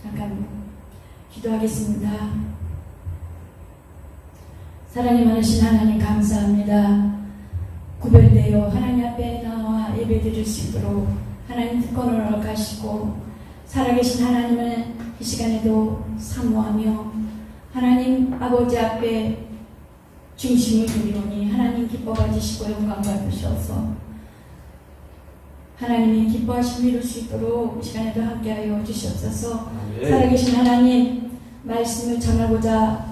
잠깐 기도하겠습니다. 사랑이 많으신 하나님 감사합니다. 구별되어 하나님 앞에 나와 예배드릴 수 있도록 하나님 특권을 허락하시고 살아계신 하나님을 이 시간에도 사모하며 하나님 아버지 앞에 중심을 두리오니 하나님 기뻐 가지시고 영광 받으셔서 하나님이 기뻐하심을 이룰 수 있도록 이 시간에도 함께하여 주시옵소서. 살아계신 하나님 말씀을 전하고자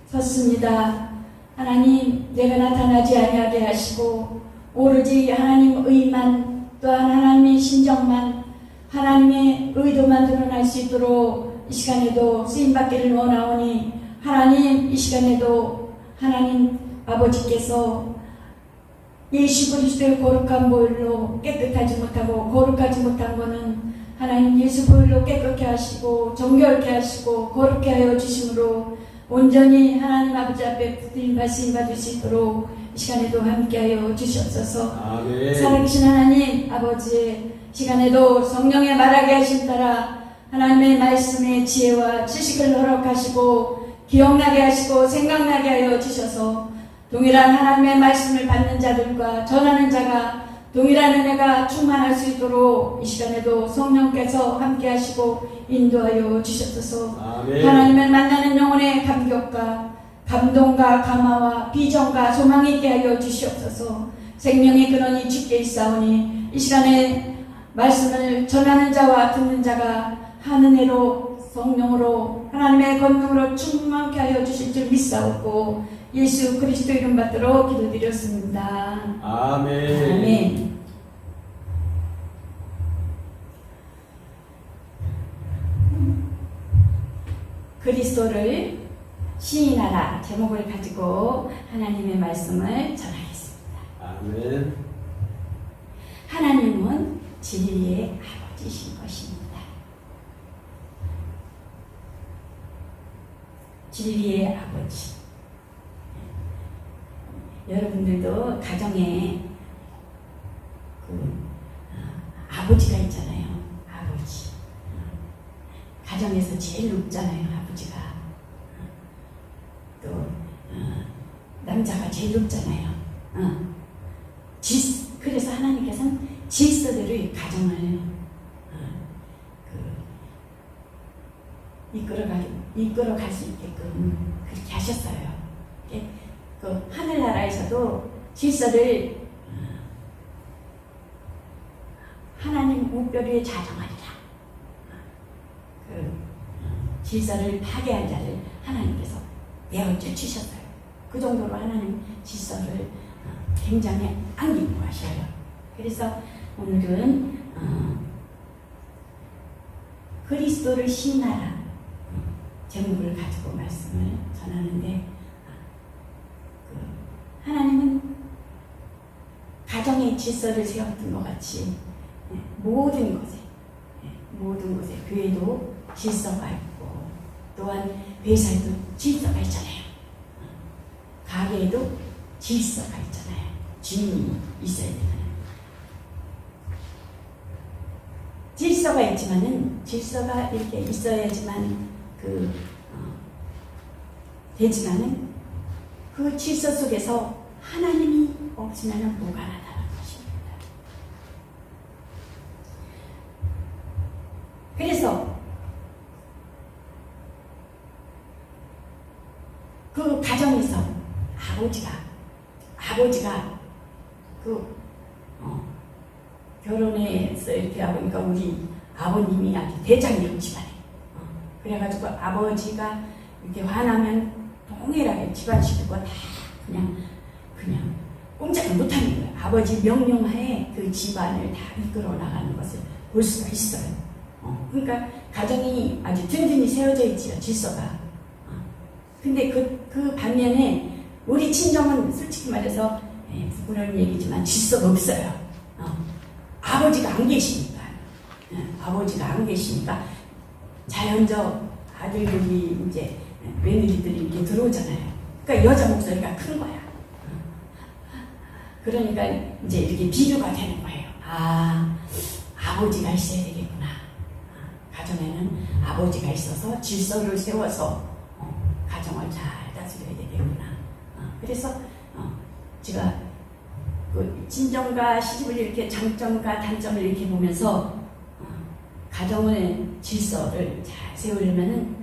섰습니다. 하나님 내가 나타나지 아니하게 하시고 오로지 하나님 의만 또한 하나님의 심정만 하나님의 의도만 드러날 수 있도록 이 시간에도 쓰임받기를 원하오니 하나님 이 시간에도 하나님 아버지께서 예수 그리스도의 거룩한 보혈로 깨끗하지 못하고 거룩하지 못한 것은 하나님 예수 보혈로 깨끗게 하시고 정결케 하시고 거룩게 하여 주심으로 온전히 하나님 아버지 앞에 붙들림 말씀 받을 수 있도록 이 시간에도 함께하여 주시옵소서. 아멘. 살아계신 하나님 아버지의 시간에도 성령의 말하게 하심 따라 하나님의 말씀의 지혜와 지식을 허락하시고 기억나게 하시고 생각나게 하여 주셔서 동일한 하나님의 말씀을 받는 자들과 전하는 자가 동일한 은혜가 충만할 수 있도록 이 시간에도 성령께서 함께 하시고 인도하여 주셨소서. 아멘. 하나님을 만나는 영혼의 감격과 감동과 감화와 비전과 소망이 있게 하여 주시옵소서. 생명의 근원이 주께 있사오니 이 시간에 말씀을 전하는 자와 듣는 자가 한 은혜로 성령으로 하나님의 권능으로 충만케 하여 주실 줄 믿사옵고 예수 그리스도 이름 받들어 기도드렸습니다. 아멘. 아멘. 그리스도를 시인하라 제목을 가지고 하나님의 말씀을 전하겠습니다. 아멘. 하나님은 진리의 아버지신 것입니다. 진리의 아버지. 여러분들도 가정에 아버지가 있잖아요. 아버지. 가정에서 제일 높잖아요. 아버지가. 또 남자가 제일 높잖아요. 그래서 하나님께서는 질서대로 가정을 이끌어갈 수 있게끔 그렇게 하셨어요. 그 하늘나라에서도 질서를 하나님 무뼈리에 자정하리라. 그 질서를 파괴한 자를 하나님께서 내어쳐 주셨어요. 그 정도로 하나님 질서를 굉장히 안 기뻐하셔요. 그래서 오늘은 그리스도를 신나라 제목을 가지고 말씀을 전하는데 하나님은 가정의 질서를 세웠던 것 같이 모든 곳에 교회도 질서가 있고 또한 회사에도 질서가 있잖아요. 가게에도 질서가 있잖아요. 주인이 있어야 되잖아요. 질서가 있지만은 질서가 이렇게 있어야지만 되지만은 그 질서 속에서 하나님이 없으면 뭐가 나타나는 것입니다. 그래서 그 가정에서 아버지가 결혼해서 이렇게 하니까 우리 아버님이 아주 대장이에요 집안에. 그래가지고 아버지가 이렇게 화나면 동일하게 집안 식구가 다 그냥 꼼짝을 못하는 거예요. 아버지 명령하에 그 집안을 다 이끌어 나가는 것을 볼 수가 있어요. 그러니까 가정이 아주 든든히 세워져 있지요, 질서가. 근데 그 반면에 우리 친정은 솔직히 말해서 부끄러운 얘기지만 질서가 없어요. 아버지가 안 계시니까. 아버지가 안 계시니까 자연적 아들들이 이제 며느리들이 이렇게 들어오잖아요. 그러니까 여자 목소리가 큰 거야. 그러니까 이제 이렇게 비교가 되는 거예요. 아버지가 있어야 되겠구나. 가정에는 아버지가 있어서 질서를 세워서 가정을 잘 다스려야 되겠구나. 그래서 제가 그 친정과 시집을 이렇게 장점과 단점을 이렇게 보면서 가정의 질서를 잘 세우려면은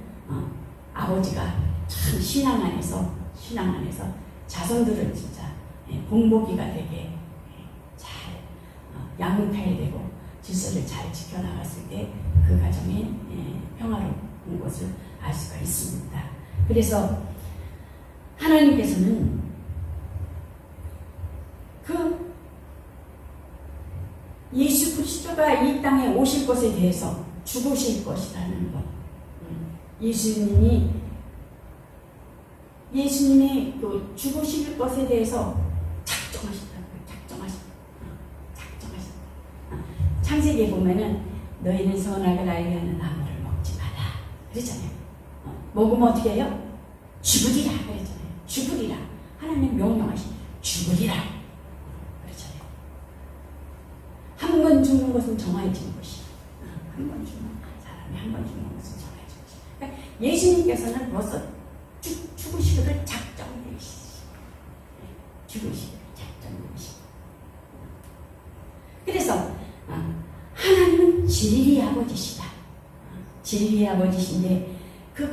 아버지가 참 신앙 안에서 자손들을 진짜 본보기가 되게 잘 양육해야 되고 질서를 잘 지켜나갔을 때 그 가정이 평화로운 것을 알 수가 있습니다. 그래서 하나님께서는 그 예수 그리스도가 이 땅에 오실 것에 대해서 죽으실 것이라는 것, 예수님이 그 죽으실 것에 대해서 작정하셨다. 창세기에 보면은 너희는 선악을 알게 하는 나무를 먹지 마라 그랬잖아요. 먹으면 어떻게 해요? 죽으리라 그랬잖아요. 죽으리라. 하나님 명령하신 죽으리라 그랬잖아요. 한 번 죽는 것은 정해진 것이야. 한 번 죽는 사람이 한 번 죽는 것은 정해진 것이야. 그러니까 예수님께서는 벌써 죽으시기를 작정되시고 죽으시기를 작정되시고 그래서 하나님은 진리의 아버지시다. 진리의 아버지신데 그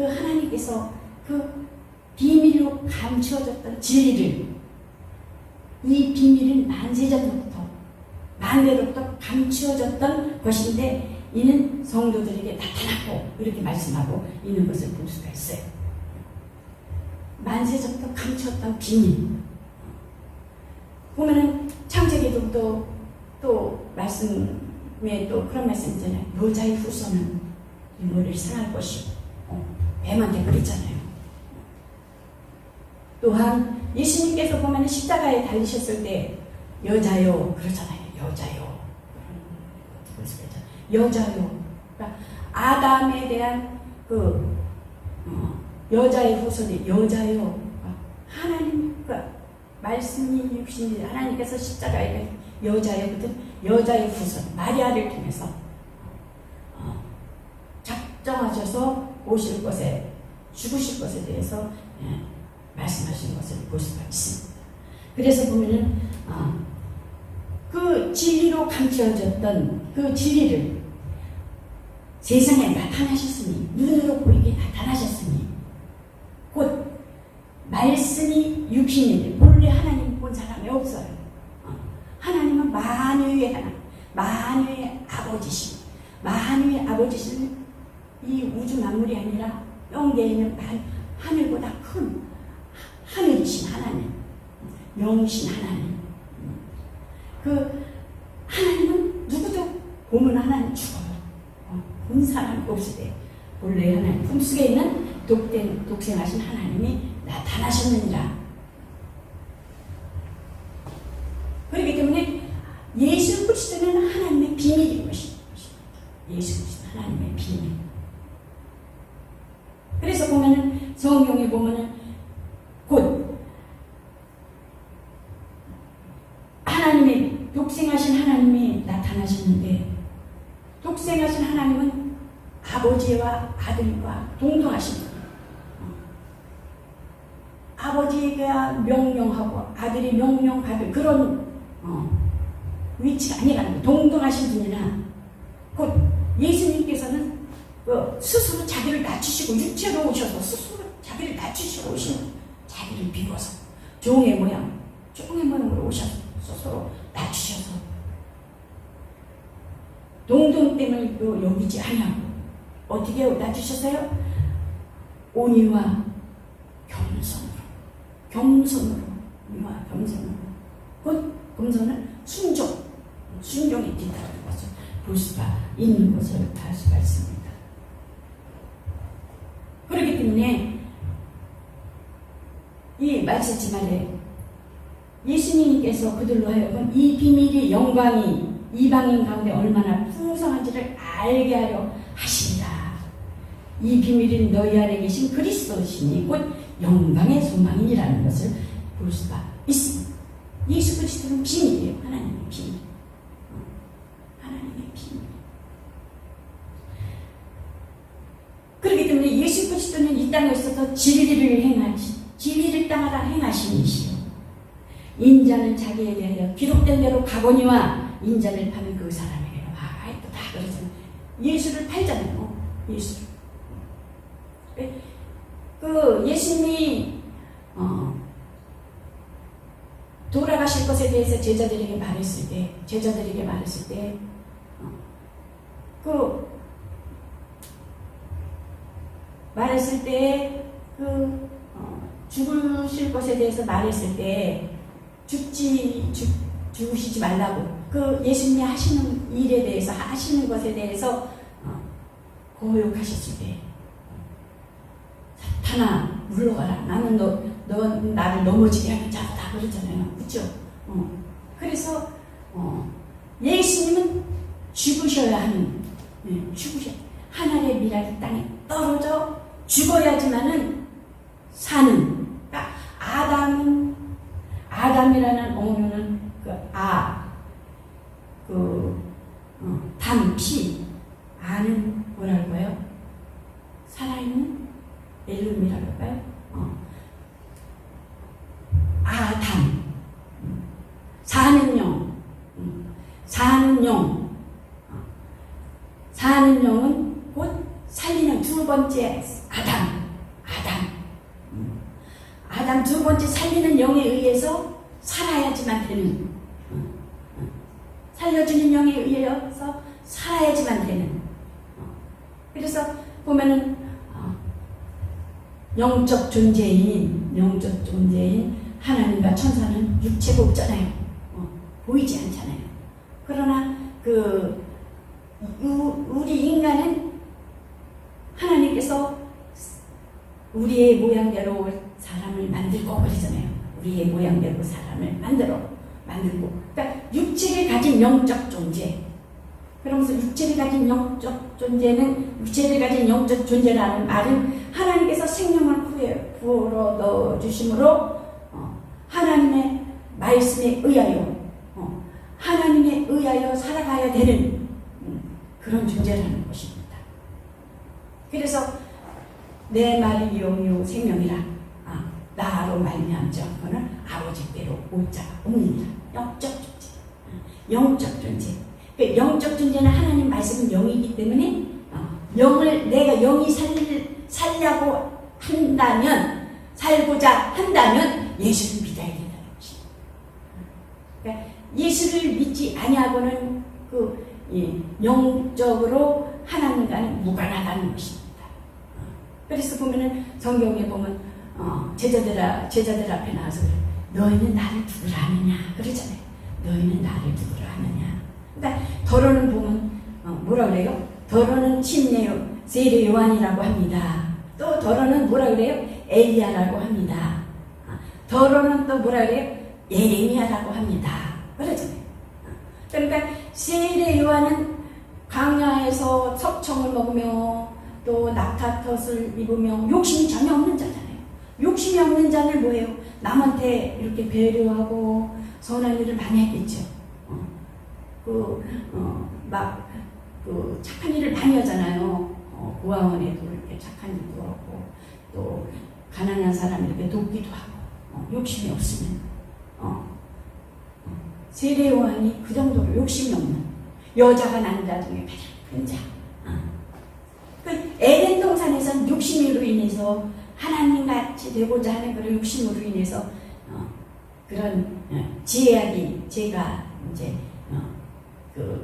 하나님께서 그 비밀로 감추어졌던 진리를 이 비밀은 만대로부터 감추어졌던 것인데 이는 성도들에게 나타났고 이렇게 말씀하고 있는 것을 볼 수가 있어요. 만세전부터 감추었던 비밀 보면은 창세기부터 또 말씀에 또 그런 말씀 있잖아요. 여자의 후손은 인물을 상할 것이고 뱀한테 그랬잖아요. 또한 예수님께서 보면 십자가에 달리셨을 때 여자요 그러잖아요. 여자요. 그러니까 아담에 대한 그 여자의 후손이 여자요. 그러니까 하나님 말씀이 육신이 하나님께서 십자가에 여자의 후손 마리아를 통해서 작정하셔서 오실 것에 죽으실 것에 대해서 말씀하신 것을 볼 수가 있습니다. 그래서 보면은 그 진리로 감추어졌던 그 진리를 세상에 나타나셨으니 눈으로 보이게 나타나셨으니 곧 말씀이 육신이 본래 하나님 본 사람이 없어요. 하나님은 만유의 하나님, 만유의 아버지신, 이 우주 만물이 아니라 영계에 있는 하늘보다 큰 하늘이신 하나님, 영이신 하나님. 그 하나님은 누구도 보면 하나님 죽어요. 본 사람 없으되 본래 하나님 품속에 있는 독생하신 하나님이 나타나셨느니라. 그렇기 때문에 예수 그리스도는 하나님의 비밀인 것입니다. 예수 그리스도 하나님의 비밀. 그래서 보면은 성경에 보면은 곧 하나님의 독생하신 하나님이 나타나셨는데 독생하신 하나님은 아버지와 아들과 동등하신 분이에요. 아버지가 명령하고 아들이 명령받을 그런 위치가 아니라는 동등하신 분이나 곧 예수님께서는 스스로 자기를 낮추시고 육체로 오셔서 스스로 자기를 낮추시고 오시는 자기를 비워서 종의 모양으로 오셔서 스스로 낮추셔서 동등됨을 여기지 아니하고 어떻게 낮추셨어요? 온유와 겸손으로 곧 겸손은 순종이 뒤따르는 것을 볼 수가 있는 것을 알 수가 있습니다. 그렇기 때문에 이 말씀지 말에 예수님께서 그들로 하여금 이 비밀의 영광이 이방인 가운데 얼마나 풍성한지를 알게 하려 하십니다. 이 비밀은 너희 안에 계신 그리스도시니 곧 영광의 소망이라는 것을 볼 수가 있습니다. 예수 그리스도는 비밀이에요. 하나님의 비밀. 하나님의 비밀. 그리스도는 이 땅에 있어서 진리를 따라 행하신 이시요 인자는 자기에 대하여 기록된 대로 가보니와 인자를 파는 그 사람에게로 또 다 그러잖아요. 예수를 팔잖아요. 예수를. 그 예수님이 돌아가실 것에 대해서 제자들에게 말했을 때 죽으실 것에 대해서 말했을 때 죽으시지 말라고 그 예수님이 하시는 일에 대해서 하시는 것에 대해서 고욕하셨을 때 사탄아 물러가라 나는 너 나를 넘어지게 하는 자다 그러잖아요. 그렇죠? 그래서 예수님은 죽으셔야 하는 하늘의 미랄이 땅에 떨어져 죽어야지만은 사는. 그러니까 아담이라는 어머니는 담피 아는 뭐라고 해요? 살아있는 엘룸이라고 할까요? 아담 사는 영은 곧 살리는 두 번째 아담 두 번째 살리는 영에 의해서 살아야지만 되는 살려주는 영에 의해서 살아야지만 되는 그래서 보면은 영적 존재인 하나님과 천사는 육체가 없잖아요. 보이지 않잖아요. 그러나 우리 인간은 하나님께서 우리의 모양대로 사람을 만들고 그러잖아요. 우리의 모양대로 사람을 만들고 그러니까 육체를 가진 영적 존재 그러면서 육체를 가진 영적 존재라는 말은 하나님께서 생명을 부어 넣어주심으로 하나님의 말씀에 의하여 살아가야 되는 그런 존재라는 것입니다. 그래서 내 말이 영이요 생명이라 나로 말미암지 않고는 아버지께로 올 자가 없느니라. 영적 존재. 그 영적 존재는 하나님 말씀은 영이기 때문에 내가 영이 살고자 한다면 예수를 믿어야 된다는 것입니다. 그러니까 예수를 믿지 아니하고는 영적으로 하나님과는 무관하다는 것입니다. 그래서 보면은 성경에 보면 제자들 앞에 나와서 너희는 나를 누구라 하느냐 그러잖아요. 너희는 나를 누구라 하느냐. 그러니까 더러는 보면 뭐라 그래요? 더러는 세례 요한이라고 합니다. 또 더러는 뭐라 그래요? 엘리야라고 합니다. 더러는 또 뭐라 그래요? 예레미야라고 합니다. 그러잖아요. 그러니까 세례 요한은 광야에서 석청을 먹으며 또 낙타텄을 입으며 욕심이 전혀 없는 자잖아요. 욕심이 없는 자는 뭐예요? 남한테 이렇게 배려하고 선한 일을 많이 했겠죠. 착한 일을 많이 하잖아요. 고아원에도 이렇게 착한 일도 하고 또 가난한 사람 이렇게 돕기도 하고 욕심이 없으면 세례 요한이 그 정도로 욕심이 없는 여자가 난 자 중에 가장 큰 자. 에덴 동산에서는 욕심으로 인해서 하나님같이 되고자 하는 그런 욕심으로 인해서 그런 제가 이제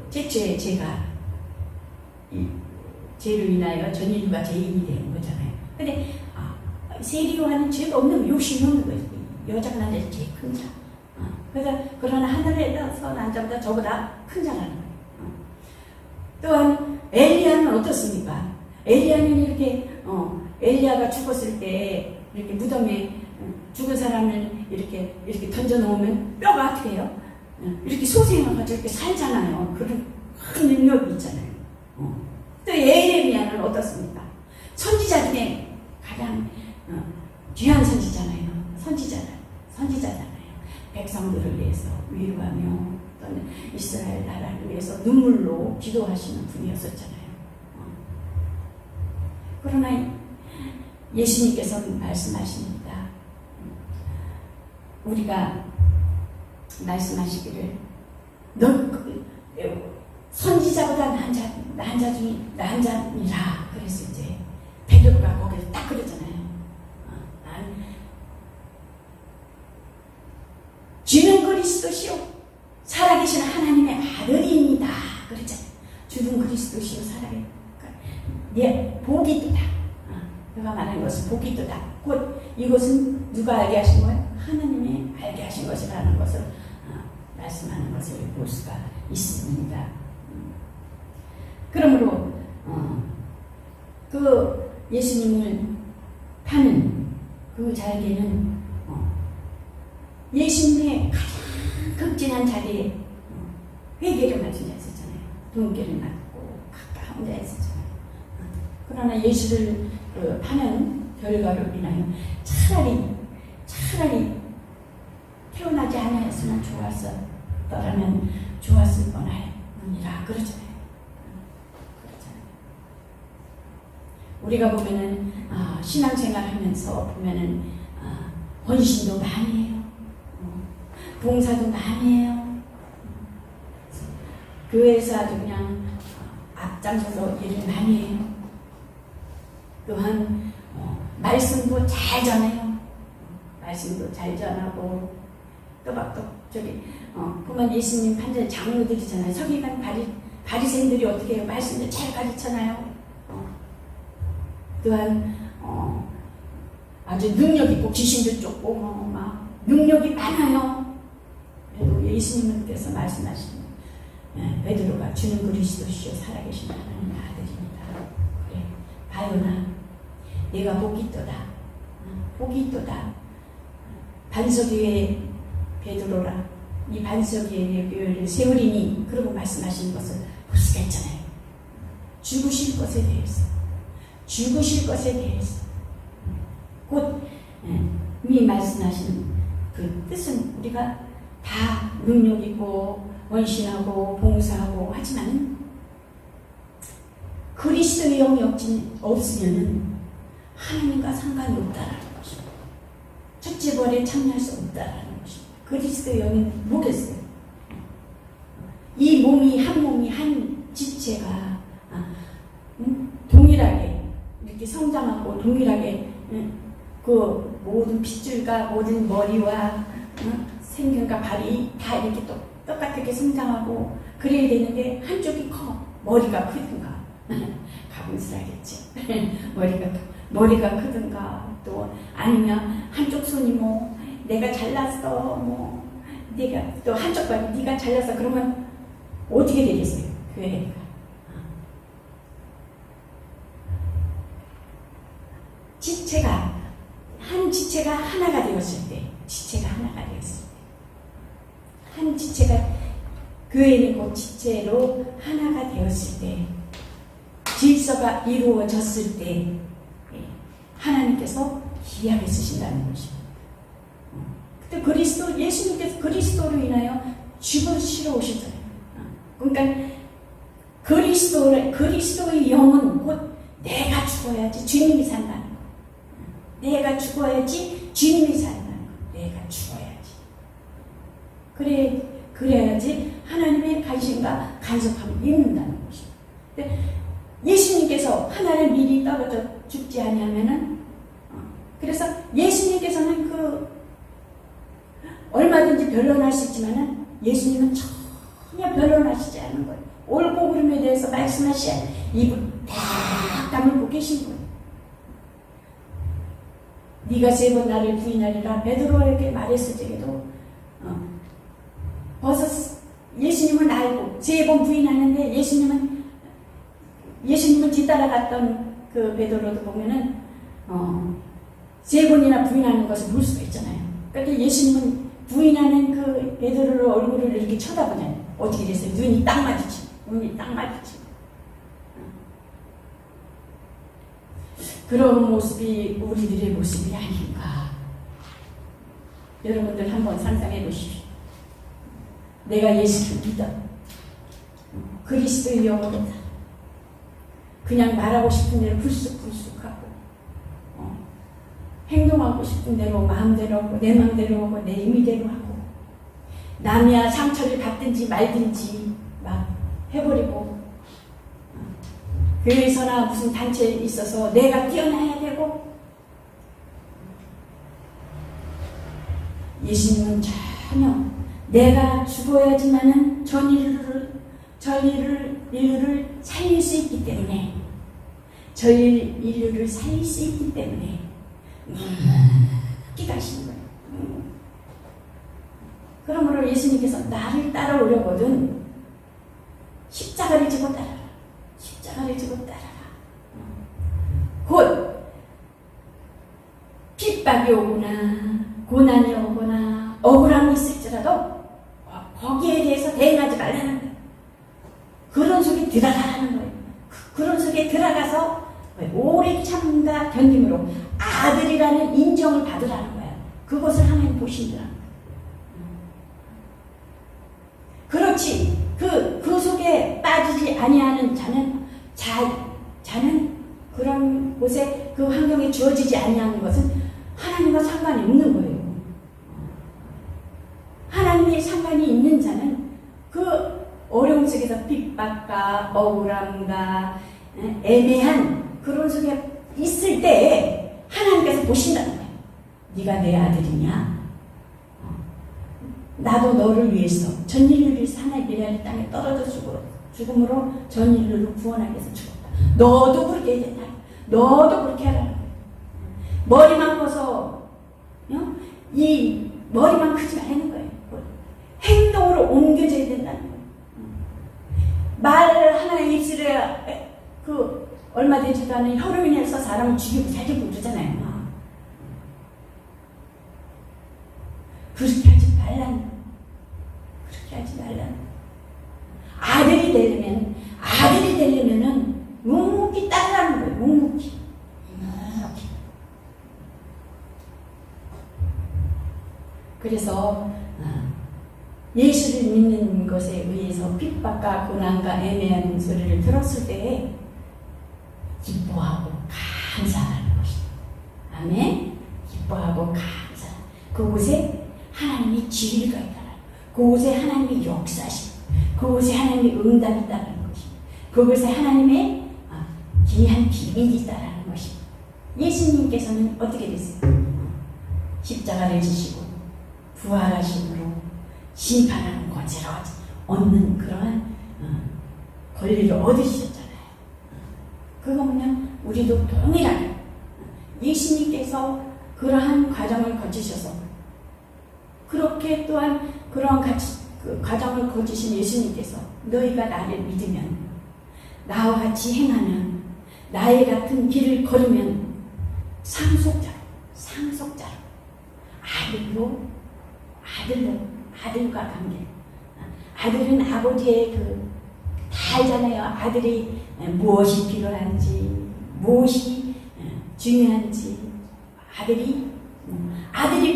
최초의 제가 죄로 인하여 전 인류가 죄인이 되는 거잖아요. 근데 세례 요한은 죄가 없는 욕심이 없는 거예요. 여자가 난 자에서 제일 큰 자. 그러나 하늘에서 난 자보다 저보다 큰 자라는 거예요. 또한 엘리야는 어떻습니까? 엘리야는 이렇게 엘리야가 죽었을 때 이렇게 무덤에 죽은 사람을 이렇게 던져 놓으면 뼈가 어떻게 해요? 이렇게 소생해가지고 이렇게 살잖아요. 그런 큰 능력이 있잖아요. 또 예레미야는 어떻습니까? 선지자 중에 가장 귀한 선지자잖아요. 백성들을 위해서 위로하며 또는 이스라엘 나라를 위해서 눈물로 기도하시는 분이었었잖아요. 그러나 예수님께서 말씀하십니다. 우리가 말씀하시기를 너 선지자보다 나은 자니라 그랬을 때 베드로가 거기서 딱 그러잖아요. 난 주는 그리스도시요 살아계신 하나님의 아들입니다. 그랬잖아요. 주는 그리스도시요 살아계신 네 복이 있도다. 내가 말하는 것은 복이 있도다. 곧 이것은 누가 알게 하신 거예요? 하나님이 알게 하신 것이라는 것을 말씀하는 것을 볼 수가 있습니다. 그러므로 그 예수님을 파는 그 자에게는 예수님의 가장 극진한 자리에 회개를 맡은 자 있었잖아요. 돈계를 맡고 가까운 자 있었잖아요. 그러나 예수를 파는 결과로 인하여 차라리 태어나지 않았으면 좋았었더라면 좋았을 뻔하니라 그러잖아요. 우리가 보면은 신앙생활하면서 보면은 헌신도 많이 해요. 봉사도 많이 해요. 교회에서 아주 그냥 앞장서서 일을 많이 해요. 또한 말씀도 잘 전해요. 말씀도 잘 전하고 또 보면 예수님 판전 장로들이잖아요. 서기관 바리새인들이 어떻게 해요? 말씀을 잘 가르쳐놔요. 또한 아주 능력 있고 귀신도 쫓고 막 능력이 많아요. 그래도 예수님께서 말씀하시는 베드로가 주는 그리스도시요 살아계신 하나님의 아들입니다. 그래 바요나 내가 복이 있도다. 반석 위에 베드로라 이 반석 위에 내 교회를 세우리니 그러고 말씀하시는 것을 볼 수가 있잖아요. 죽으실 것에 대해서 곧 이 말씀하시는 그 뜻은 우리가 다 능력있고 원신하고 봉사하고 하지만 그리스도의 영이 없으면 하나님과 상관이 없다라는 것입니다. 첫째 벌에 참여할 수 없다라는 것입니다. 그리스도의 영이 뭐겠어요? 이 몸이 한 지체가 동일하게 이렇게 성장하고 동일하게 그 모든 핏줄과 모든 머리와 생견과 발이 다 이렇게 똑같게 성장하고 그래야 되는데 한쪽이 커 머리가 크든가 가분스하겠지. 머리가 크든가 또 아니면 한쪽 손이 뭐 내가 잘났어 뭐 내가 또 한쪽 발이 네가 잘났어 그러면 어떻게 되겠어요? 교회가 지체가 하나가 되었을 때 한 지체가 교회는 곧 지체로 하나가 되었을 때 질서가 이루어졌을 때 하나님께서 기약을 쓰신다는 것입니다. 그때 예수님께서 그리스도로 인하여 죽으시러 오셨잖아요. 그러니까 그리스도의 영은 곧 내가 죽어야지 주님이 산다는 거. 내가 죽어야지 주님이 산다는 거. 내가 죽어야지. 그래야지 하나님의 관심과 간섭함을 입는다는 것입니다. 예수님께서 하나를 미리 떨어져 죽지 아니하면은 그래서 예수님께서는 얼마든지 변론할 수 있지만은 예수님은 전혀 변론하시지 않는 거예요. 옳고 그름에 대해서 말씀하셔야 입을 딱 다물고 계신 거예요. 네가 3번 나를 부인하리라 베드로에게 말했을 적에도 벌써 예수님은 알고 3번 부인하는데 예수님을 뒤따라갔던 그 베드로도 보면은 3번이나 부인하는 것을 볼 수가 있잖아요. 그러니까 예수님은 부인하는 그 베드로의 얼굴을 이렇게 쳐다보잖아요. 어떻게 됐어요? 눈이 딱 마주치고 그런 모습이 우리들의 모습이 아닌가. 여러분들 한번 상상해 보십시오. 내가 예수를 믿어 그리스도의 영으로 그냥 말하고 싶은 대로 불쑥불쑥하고 하고 싶은 대로 마음대로 하고 내 마음대로 하고 내 의미대로 하고 남이야 상처를 받든지 말든지 막 해버리고 교회에서나 무슨 단체에 있어서 내가 뛰어나야 되고 예수님은 전혀 내가 죽어야지만은 인류를 살릴 수 있기 때문에 인류를 살릴 수 있기 때문에 가시는 거예요. 그러므로 예수님께서 나를 따라오려거든 십자가를 지고 따라라. 십자가를 지고 따라라. 곧 핍박이 오거나 고난이 오거나 억울함이 있을지라도 거기에 대해서 대응하지 말라는 거예요. 그런 속에 들어가라는 거예요. 그런 속에 들어가서 오래 참음과 견딤으로 아들이라는 인정을 받으라는 거예요. 그것을 하나님 보신다는 거예요. 그렇지. 그 속에 빠지지 아니하는 자는 그런 곳에 그 환경에 주어지지 아니하는 것은 하나님과 상관이 없는 거예요. 하나님의 상관이 있는 자는 그 어려움 속에서 핍박과 억울함과 애매한 그런 속에 있을 때 하나님께서 보신다는 거예요. 네가 내 아들이냐? 나도 너를 위해서 전 인류를 하나님의 땅에 떨어져 죽음으로 전 인류를 구원하기 위해서 죽었다. 너도 그렇게 해야 된다. 너도 그렇게 하라는 거예요. 머리만 커서 이 머리만 크지 말라는 거예요. 행동으로 옮겨져야 된다는 거예요. 말 하나의 입술에 얼마 되지도 않은 혀로 인해서 사람을 죽이고 살리고 그러잖아요. 그렇게 하지 말라는 그렇게 하지 말라는 아들이 되려면은 묵묵히 따르라는 거예요. 묵묵히. 그래서 예수를 믿는 것에 의해서 핍박과 고난과 애매한 소리를 들었을 때 기뻐하고 감사하는 것입니다. 아멘. 기뻐하고 감사. 그곳에 하나님이 지혜가 있다는, 그곳에 하나님이 역사하시고, 그곳에 하나님의 응답이 있다는 것입니다. 그곳에 하나님의 귀한 비밀이 있다는 것입니다. 예수님께서는 어떻게 됐어요? 십자가를 지시고 부활하심으로 심판하는 권세를 얻는 그러한 권리를 얻으셨잖아요. 그거는요, 우리도 동일하게 예수님께서 그러한 과정을 거치셔서 그렇게 또한 그러한 과정을 거치신 예수님께서 너희가 나를 믿으면 나와 같이 행하면 나의 같은 길을 걸으면 상속자로 아들과 관계. 아들은 아버지의 다 알잖아요. 아들이 무엇이 필요한지, 무엇이 중요한지. 아들이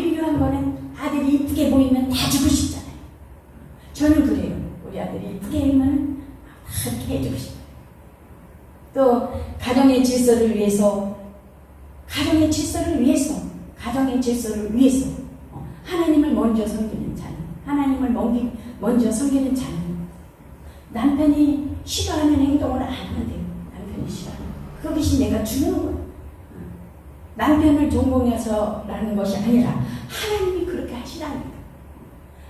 필요한 거는 아들이 이쁘게 보이면 다 주고 싶잖아요. 저는 그래요. 우리 아들이 이쁘게 보이면 다 이렇게 해주고 싶어요. 또 가정의 질서를 위해서 하나님을 먼저 섬기는 자는, 하나님을 먼저 섬기는 자는 남편이 싫어하는 행동을 안 하면 돼요. 남편이 싫어하는 그것이 내가 주는 거예요. 남편을 존경해서라는 것이 아니라 하나님이 그렇게 하시라는 거예요.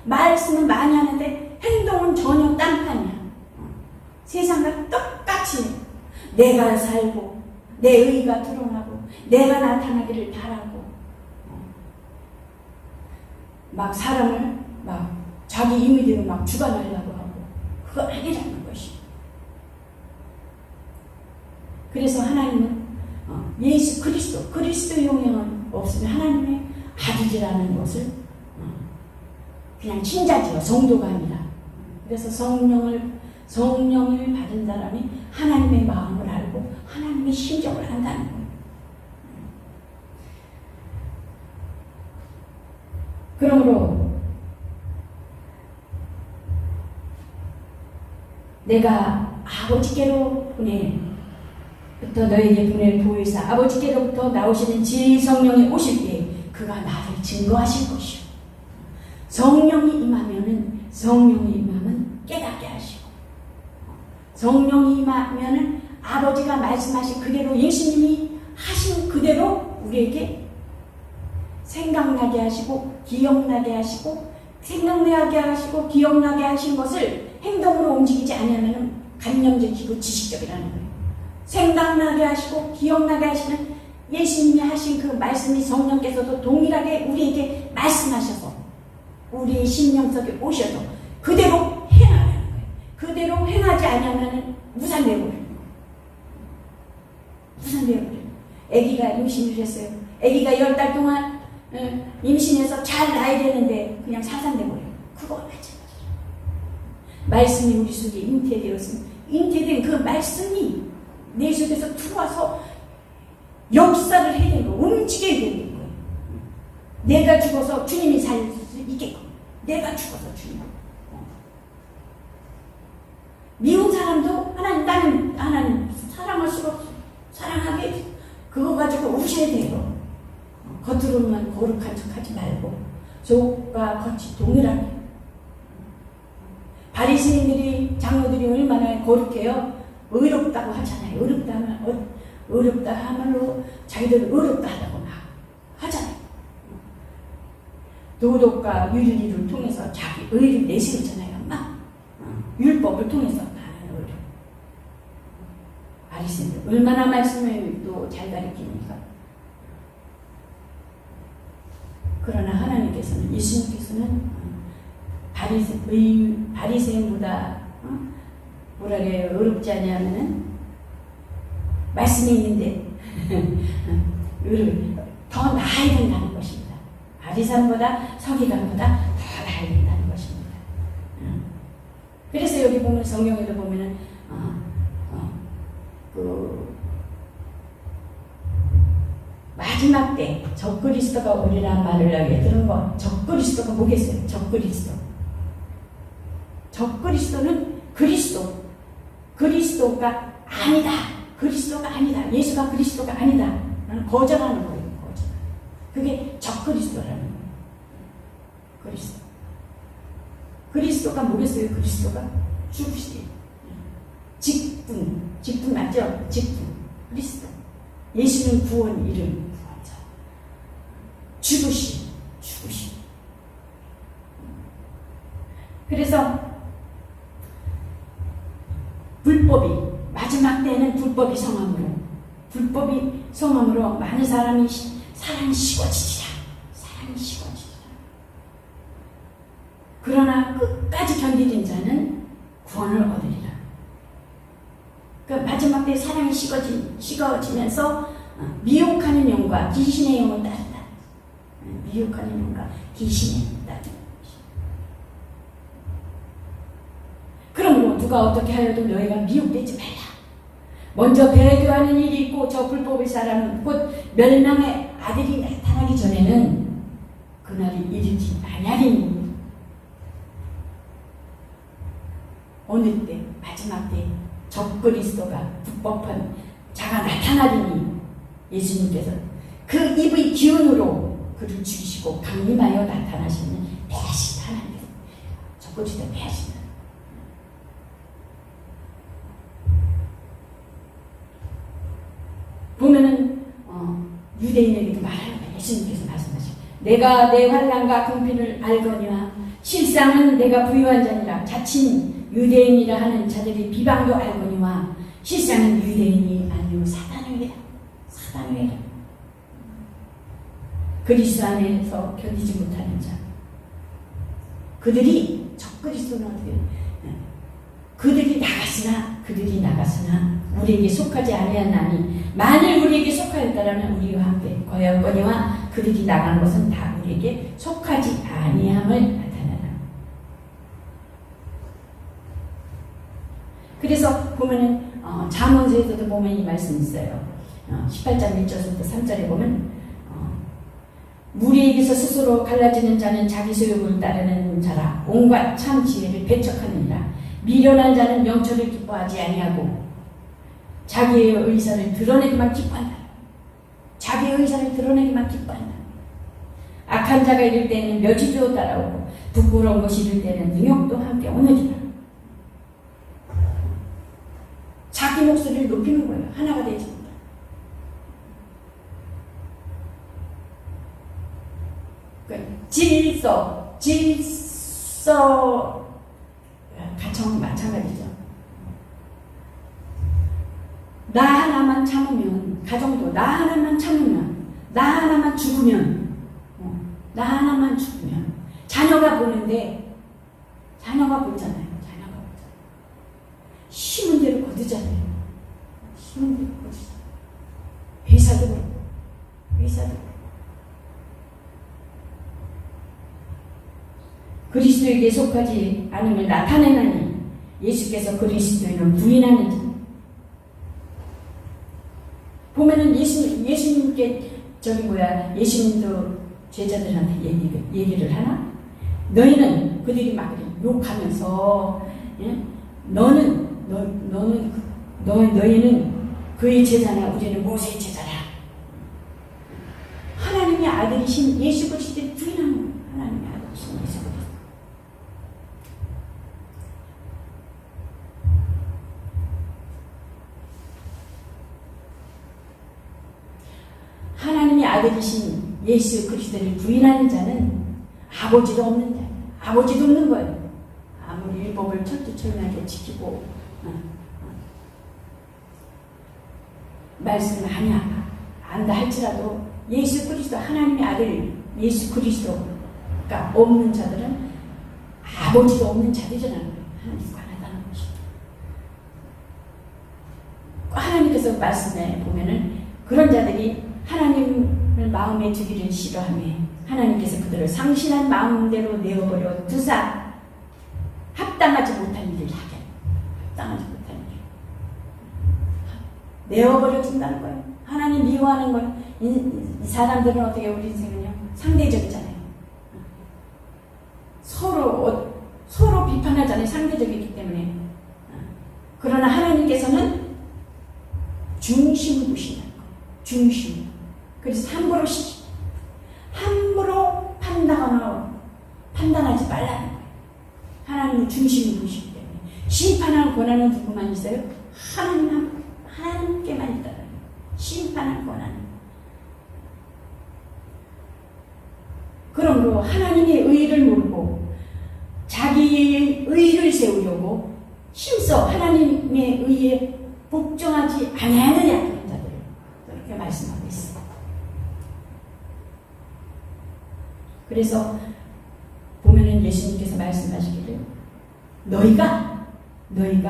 말씀은 많이 하는데 행동은 전혀 딴판이야. 세상과 똑같이 내가 살고 내 의가 드러나고 내가 나타나기를 바라고 막 사람을 막 자기 임의대로 막 죽어내려고 하고 그거 아니라는 것이. 그래서 하나님은 예수 그리스도 용영은 없으면 하나님의 아들이라는 것을 그냥 친자지요. 성도가 아니라. 그래서 성령을 받은 사람이 하나님의 마음을 알고 하나님의 심정을 한다는 거예요. 그러므로 내가 아버지께로 너희에게 보낼 보혜사 아버지께로부터 나오시는 진리 성령이 오실 때 그가 나를 증거하실 것이요. 성령이 임하면은 성령이 임하면 깨닫게 하시고 성령이 임하면은 아버지가 말씀하신 그대로 예수님이 하신 그대로 우리에게 생각나게 하시고 기억나게 하시고 생각나게 하시고 기억나게 하신 것을 행동으로 움직이지 않으면 관념적이고 지식적이라는 거예요. 생각나게 하시고 기억나게 하시는 예수님이 하신 그 말씀이 성령께서도 동일하게 우리에게 말씀하셔서 우리의 심령 속에 오셔서 그대로 행하라는 거예요. 그대로 행하지 않으면 무산되어버려요. 무산되어버려요. 아기가 임신을 했어요. 아기가 10달 동안 임신해서 잘 낳아야 되는데 그냥 사산돼버려요. 그거 마찬가지예요. 말씀이 우리 속에 잉태되었으면 잉태된 그 말씀이 내 속에서 들어와서 역사를 해야 되는 거예요. 움직여야 되는 거예요. 내가 죽어서 주님이 살 수 있게끔. 내가 죽어서 주님. 미운 사람도 나는 사랑할 수가 없어. 사랑하게 그거 가지고 우셔야 돼요. 겉으로만 거룩한 척하지 말고 속과 겉이 동일하게. 바리새인들이 장로들이 얼마나 거룩해요. 의롭다고 하잖아요. 의롭다 하면로 자기들 의롭다 하다고 막 하잖아요. 도덕과 윤리를 통해서 자기 의를 내세우잖아요. 막 율법을 통해서 나는 의롭다. 바리새인들 얼마나 말씀을 또 잘 가르치니까. 그러나 하나님께서는 예수님께서는 바리새인보다 뭐라 그래요? 의롭지 않냐면은 말씀이 있는데 더 나아야 된다는 것입니다. 바리새인보다 서기관보다 더 나아야 된다는 것입니다. 그래서 여기 보면 성경에도 보면은 그 마지막 때 적그리스도가 오리란 말을 하게 들은 거. 적그리스도가 뭐겠어요? 적그리스도는 그리스도가 아니다. 그리스도가 아니다. 예수가 그리스도가 아니다. 나는 거절하는 거예요. 거절. 그게 적그리스도라는 거예요. 그리스도가 뭐겠어요? 그리스도가 죽으시. 직분 맞죠? 직분. 그리스도. 예수는 구원 이름 구원자. 죽으시. 그래서 불법이 마지막 때는 불법이 성함으로 많은 사람이 사랑이 식어지리라. 그러나 끝까지 견디는 자는 구원을 얻으리라. 그 마지막 때 사랑이 식어지면서 미혹하는 영과 귀신의 영을 따른다. 미혹하는 영과 귀신의 영을 따른다. 그러므로 누가 어떻게 하여도 너희가 미혹되지 말라. 먼저 배교하는 일이 있고 저 불법의 사람은 곧 멸망의 아들이 나타나기 전에는 그날이 이르지 아니하리니. 어느 때 마지막 때 적그리스도가 불법한 자가 나타나리니 예수님께서 그 입의 기운으로 그를 죽이시고 강림하여 나타나시는 배신 하나님께서 적그리스도 배신. 보면은 유대인에게도 말하는 거예요. 예수님께서 말씀하시고 내가 내 환난과 궁핍을 알거니와 실상은 내가 부유한 자니라. 자칭 유대인이라 하는 자들이 비방도 알거니와 실상은 유대인이 아니요 사단이라. 그리스도 안에서 견디지 못하는 자. 그들이 적그리스도는 어떻게 그들이 나갔으나 우리에게 속하지 아니하나니 만일 우리에게 속하였다라면 우리와 함께 거였거니와 그들이 나간 것은 다 우리에게 속하지 아니함을 나타내라. 그래서 보면은 잠언서에서도 보면 이 말씀이 있어요. 18장 1절부터 3절에 보면 무리에게서 스스로 갈라지는 자는 자기 소욕을 따르는 자라. 온갖 참 지혜를 배척하느니라. 미련한 자는 명철을 기뻐하지 아니하고 자기의 의사를 드러내기만 기뻐한다. 악한 자가 이를 때는 멸시도 따라오고 부끄러운 것이 이를 때는 능욕도 함께 오느니라. 자기 목소리를 높이는 거예요. 하나가 되지. 질서 가정 마찬가지죠. 나 하나만 참으면, 가정도 나 하나만 참으면, 나 하나만 죽으면, 자녀가 보는데, 자녀가 보잖아요. 심은 대로 거두잖아요. 회사도 그렇고. 그리스도에게 속하지 않음을 나타내나니 예수께서 그리스도인을 부인하는 자. 보면은 예수님께 예수님도 제자들한테 얘기를 하나? 너희는 그들이 막 욕하면서 너희는 그의 제자나 우리는 모세의 제자라. 하나님의 아들이신 예수 그리스도를 부인하는 거예요. 하나님의 아들이신 예수 그리스도. 하나님의 아들이신 예수 그리스도를 부인하는 자는 아버지도 없는 자예요. 아버지도 없는 거예요. 아무리 율법을 철두철미하게 지키고 말씀을 많이 안다 할지라도 예수 그리스도 하나님의 아들 예수 그리스도가 없는 자들은 아버지도 없는 자들이라는 거예요. 하나님과 하나다는 것입니다. 하나님께서 말씀에 보면은 그런 자들이 하나님을 마음에 두기를 싫어하며 하나님께서 그들을 상신한 마음대로 내어버려 두사 합당하지 못한 일을 하게. 합당하지 못한 일. 내어버려 준다는 거예요. 하나님 미워하는 건 이 사람들은 어떻게 우리 인생은요? 상대적이잖아요. 서로 비판하잖아요. 상대적이기 때문에. 그러나 하나님께서는 중심을 보신다는 거예요. 중심. 그래서 함부로 판단하지 말라는 거예요. 하나님은 중심을 보시기 때문에 심판할 권한은 누구만 있어요? 하나님께만 있다는 거예요. 심판할 권한은. 그러므로 하나님의 의를 모르고 자기의 의를 세우려고 힘써 하나님의 의에 복종하지 아니하느냐 그런 자들을 그렇게 말씀하고 있어요. 그래서 보면은 예수님께서 말씀하시기를 너희가 너희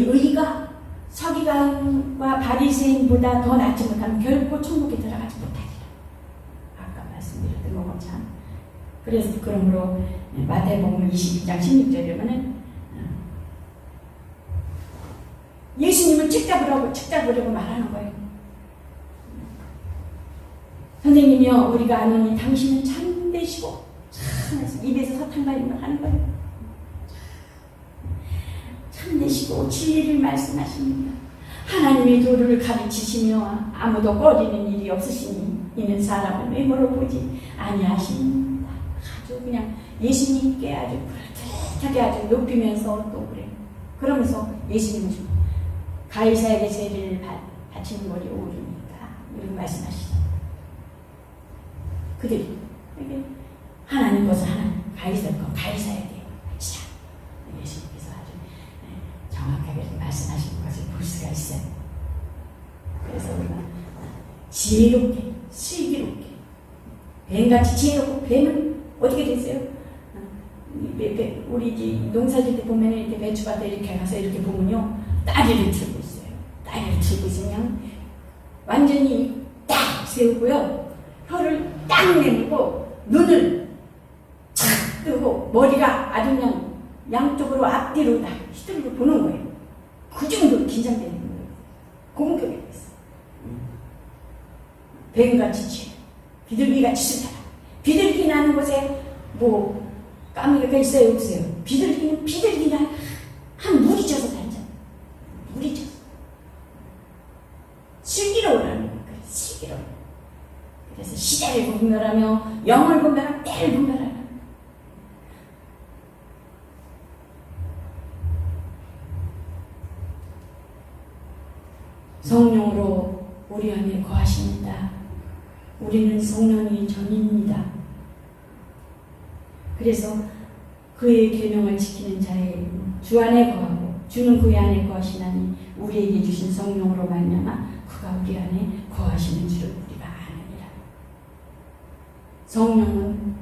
의가 서기관과 바리새인보다 더 낫지 못하면 결코 천국에 들어가지 못하리라. 아까 말씀드렸던 것처럼. 그래서 그러므로 마태복음 22장 16절에 보면은 예수님을 책잡으려고 말하는 거예요. 선생님이요, 우리가 아노니 당신은 참되시고 참 입에서 사탕 발림을 하는 거예요. 참되시고 진리를 말씀하십니다. 하나님의 도를 가르치시며 아무도 꺼리는 일이 없으시니 이는 사람을 외모로 보지 아니하십니다. 아주 그냥 예수님께 아주 그렇게 아주 높이면서 또 그래요. 그러면서 예수님은 가이사에게 죄를 바치는 것이 옳으니까 이런 말씀하시죠. 그들이 하나님 것을 가이사에게 바치자. 예수님께서 아주 정확하게 말씀하시는 것을 볼 수가 있어요. 그래서 우리가 지혜롭게, 슬기롭게, 뱀같이 지혜롭고, 뱀은 어떻게 됐어요? 우리 농사질 때 보면 이렇게 배추밭에 이렇게 가서 이렇게 보면요, 다리를 들고 있어요. 다리를 들고 있으면 완전히 딱 세우고요, 혀를 딱 내밀고 눈을 착 뜨고 머리가 아주 그냥 양쪽으로 앞뒤로 다 휘두르고 보는 거예요. 그 정도로 긴장되는 거예요. 공격이 됐어요. 뱀같이 쥐, 비둘기같이 수다. 비둘기 나는 곳에 뭐 까마귀가 있어요, 없어요? 비둘기는 한 물이 져서 살잖아요. 물이 져서. 슬기로우라는 거예요. 슬기로워. 그래서 시대를 공멸하며 영을 분별하고 때를 분별하라. 성령으로 우리 안에 거하십니다. 우리는 성령이 전입니다. 그래서 그의 계명을 지키는 자의 주 안에 거하고 주는 그의 안에 거하시나니 우리에게 주신 성령으로 말미암아 그가 우리 안에 거하시는 줄을 우리가 아느니라. 성령은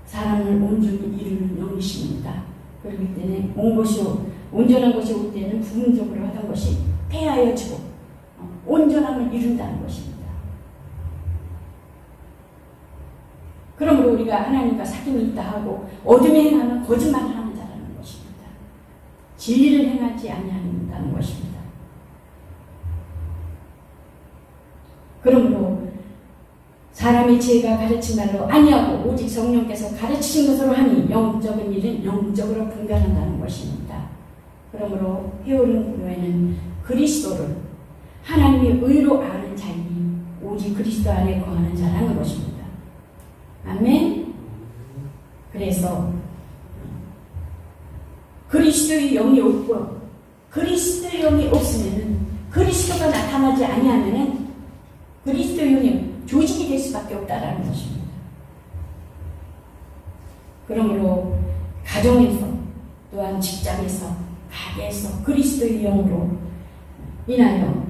사람을 온전히 이루는 영이십니다. 그렇기 때문에 온전한 것이 올 때는 부분적으로 하던 것이 폐하여지고 온전함을 이룬다는 것입니다. 그러므로 우리가 하나님과 사귐이 있다 하고 어둠에 행하면 거짓말을 하는 자라는 것입니다. 진리를 행하지 아니한다는 것입니다. 그러므로 사람의 지혜가 가르친 말로 아니하고 오직 성령께서 가르치신 것으로 하니 영적인 일은 영적으로 분별한다는 것입니다. 그러므로 회오른 교회는 그리스도를 하나님의 의로 아는 자이니 오직 그리스도 안에 거하는 자라는 것입니다. 아멘. 그래서 그리스도의 영이 없고 그리스도의 영이 없으면은 그리스도가 나타나지 아니하면은 그리스도의 영이 조직이 될 수밖에 없다라는 것입니다. 그러므로 가정에서 또한 직장에서 가게에서 그리스도의 영으로 인하여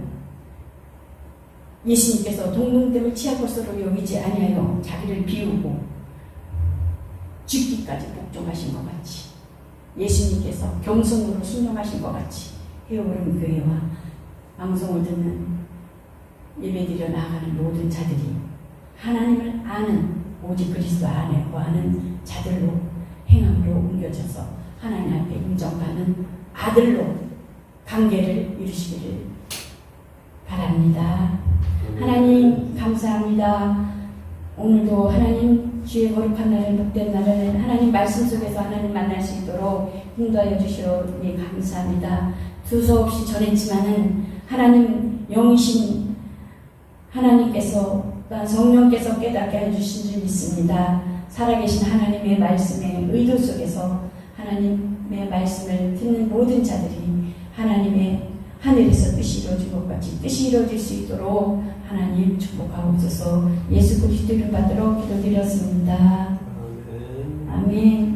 예수님께서 동등됨을 취할 것으로 여기지 아니하여 자기를 비우고 죽기까지 복종하신 것 같이 예수님께서 겸손으로 순종하신 것 같이 회오른 교회와 방송을 듣는 예배드려 나아가는 모든 자들이 하나님을 아는 오직 그리스도 안에 거하는 자들로 행함으로 옮겨져서 하나님 앞에 인정받는 아들로 관계를 이루시기를 바랍니다. 하나님 감사합니다. 오늘도 하나님 주의 거룩한 날을 복된 날을 하나님 말씀 속에서 하나님 만날 수 있도록 인도하여 주시오니 감사합니다. 두서없이 전했지만은 하나님 영이신 하나님께서 성령께서 깨닫게 해주신 줄 믿습니다. 살아계신 하나님의 말씀의 의도 속에서 하나님의 말씀을 듣는 모든 자들이 하나님의 하늘에서 뜻이 이루어진 것 같이 뜻이 이루어질 수 있도록 하나님 축복하옵소서. 예수 그리스도 이름 받들어 기도드렸습니다. 아멘. 아멘.